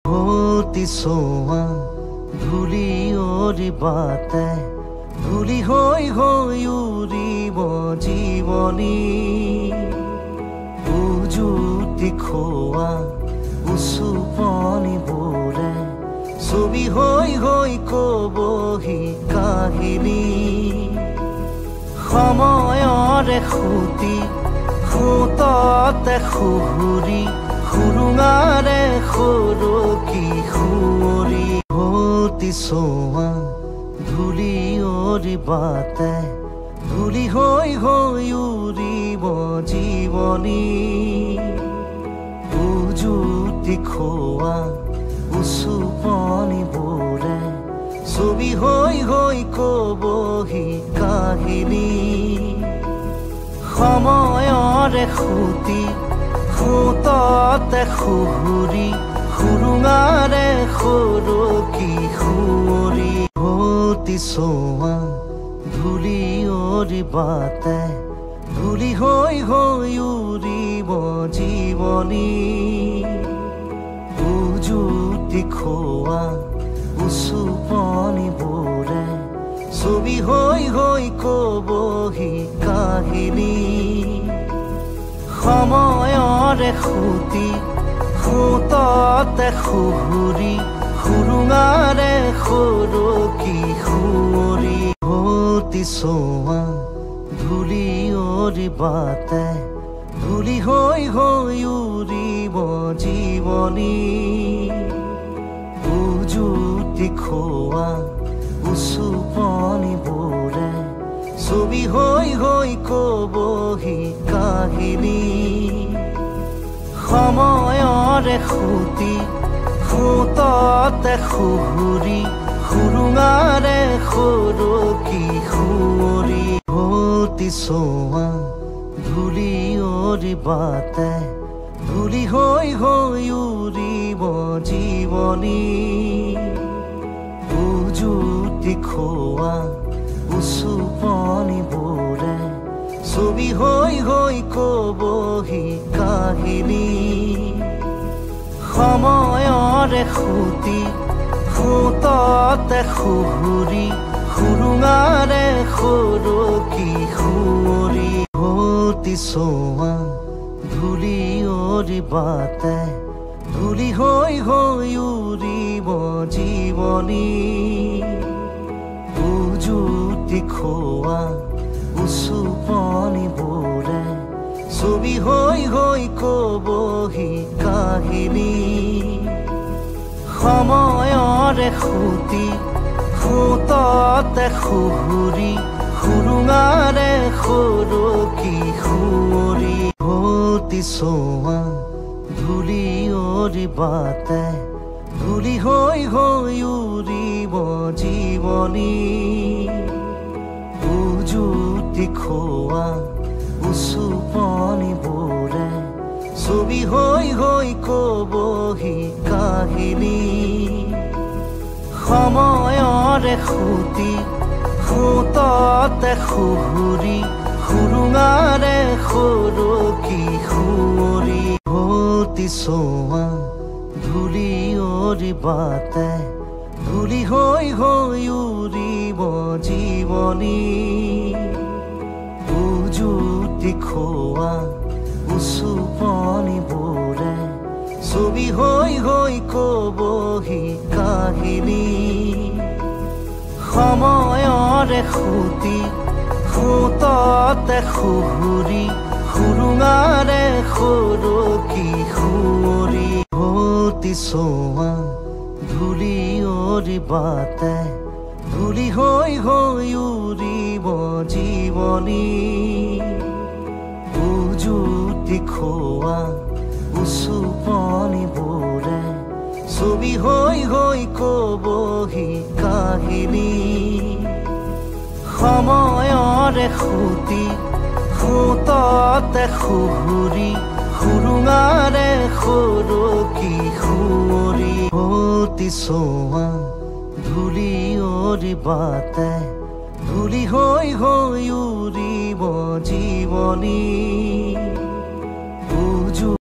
অতি সোৱা ধূলি অৰিবাতে ধূলি হৈ হৈ উৰিব জীৱনী উজুতি খোৱা উচুপনিবোৰে ছবি হৈ হৈ কবহি কাহিনী সময়ৰে খুটি খুততে খুহুৰি খুৰুঙাৰে সৰকি সুঁৱৰি অতি সোৱা ধূলি অৰিবাতে ধূলি হৈ হৈ উৰিব জীৱনী উজুতি খোৱা উচুপনিবোৰে ছবি হৈ হৈ কবহি কাহিনী সময়ৰে খুটি খুততে খুহুৰি খুৰুঙাৰে সৰকি সুঁৱৰি অতি সোৱা ধূলি অৰিবাতে ধূলি হৈ হৈ উৰিব জীৱনী উজুতি খোৱা উচুপনিবোৰে ছবি হৈ হৈ কবহি কাহিনী সময়ৰে খুটি খুততে খুহুৰি খুৰুঙাৰে সৰকি সুঁৱৰি অতি সোৱা ধূলি অৰিবাতে ধূলি হৈ হৈ উৰিব জীৱনী উজুতি খোৱা উচুপনিবোৰে ছবি হৈ হৈ কবহি কাহিনী সময়ৰে খুটি খুততে খুহুৰি খুৰুঙাৰে সৰকি সুঁৱৰি অতি সোৱা ধূলি অৰিবাতে ধূলি হৈ হৈ উৰিব জীৱনী উজুতি খোৱা উচুপনিবোৰে ছবি হৈ হৈ কবহি কাহিনী সময়ৰে খুটি খুততে খুহুৰি খুৰুঙাৰে সৰকি সুঁৱৰি অতি সোৱা ধূলি অৰিবাতে ধূলি হৈ হৈ উৰিব জীৱনী উজুতি খোৱা উচুপনিবোৰে ছবি হৈ হৈ কবহি কাহিনী সময়ৰে খুটি খুততে খুহুৰি খুৰুঙাৰে সৰকি সুঁৱৰি অতি সোৱা ধূলি অৰিবাতে ধূলি হৈ হৈ উৰিব জীৱনী উজুতি খোৱা উচুপনিবোৰে ছবি হৈ হৈ কবহি কাহিনী সময়ৰে খুটি খুততে খুহুৰি খুৰুঙাৰে সৰকি সুঁৱৰি অতি সোৱা ধূলি অৰিবাতে ধূলি হৈ হৈ উৰিব জীৱনী উজুতি খোৱা উচুপনিবোৰে ছবি হৈ হৈ কবহি কাহিনী সময়ৰে খুটি খুততে খুহুৰি খুৰুঙাৰে সৰকি সুঁৱৰি অতি সোৱা ধূলি অৰিবাতে ধূলি হৈ হৈ উৰিব জীৱনী উজুতি খোৱা উচুপনিবোৰে ছবি হৈ হৈ কবহি কাহিনী সময়ৰে খুটি খুততে খুহুৰি খুৰুঙাৰে সৰকি সুঁৱৰি অতি সোৱা ধূলি অৰিবাতে ধূলি হৈ হৈ উৰিব জীৱনী